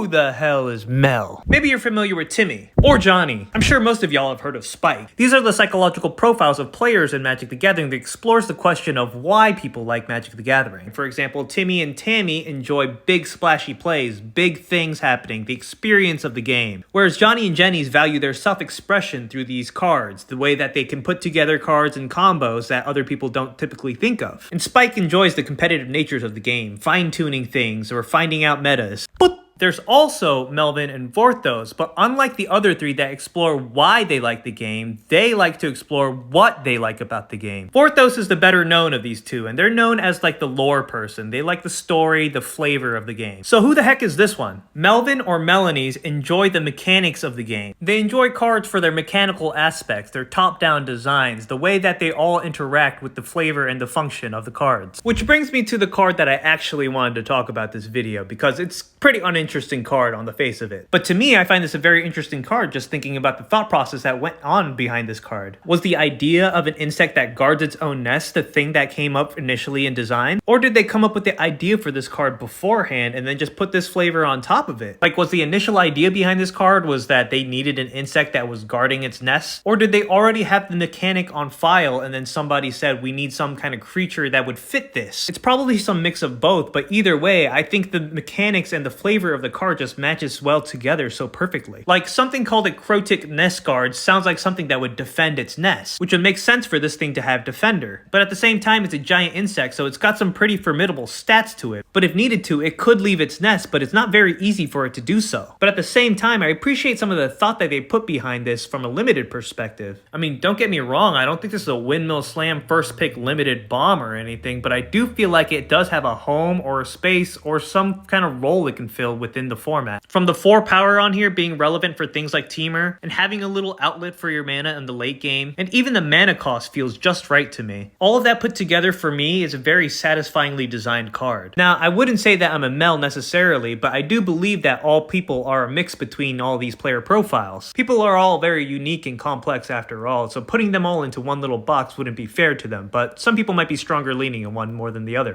Who the hell is Mel? Maybe you're familiar with Timmy or Johnny. I'm sure most of y'all have heard of Spike. These are the psychological profiles of players in Magic the Gathering that explores the question of why people like Magic the Gathering. For example, Timmy and Tammy enjoy big splashy plays, big things happening, the experience of the game. Whereas Johnny and Jenny's value their self-expression through these cards, the way that they can put together cards and combos that other people don't typically think of. And Spike enjoys the competitive natures of the game, fine-tuning things or finding out metas. But there's also Melvin and Vorthos, but unlike the other three that explore why they like the game, they like to explore what they like about the game. Vorthos is the better known of these two, and they're known as like the lore person. They like the story, the flavor of the game. So who the heck is this one? Melvin or Melanies enjoy the mechanics of the game. They enjoy cards for their mechanical aspects, their top-down designs, the way that they all interact with the flavor and the function of the cards. Which brings me to the card that I actually wanted to talk about this video, because it's pretty uninteresting card on the face of it. But to me, I find this a very interesting card just thinking about the thought process that went on behind this card. Was the idea of an insect that guards its own nest the thing that came up initially in design? Or did they come up with the idea for this card beforehand and then just put this flavor on top of it? Like, was the initial idea behind this card was that they needed an insect that was guarding its nest? Or did they already have the mechanic on file and then somebody said we need some kind of creature that would fit this? It's probably some mix of both, but either way, I think the mechanics and the flavor of the card just matches well together so perfectly. Like, something called a Crotic Nest Guard sounds like something that would defend its nest, which would make sense for this thing to have Defender. But at the same time, it's a giant insect, so it's got some pretty formidable stats to it. But if needed to, it could leave its nest, but it's not very easy for it to do so. But at the same time, I appreciate some of the thought that they put behind this from a limited perspective. I mean, don't get me wrong, I don't think this is a Windmill Slam first pick limited bomb or anything, but I do feel like it does have a home or a space or some kind of role it can fill within the format. From the 4 power on here being relevant for things like Teamer, and having a little outlet for your mana in the late game, and even the mana cost feels just right to me. All of that put together for me is a very satisfyingly designed card. Now, I wouldn't say that I'm a Mel necessarily, but I do believe that all people are a mix between all these player profiles. People are all very unique and complex after all, so putting them all into one little box wouldn't be fair to them, but some people might be stronger leaning in one more than the other.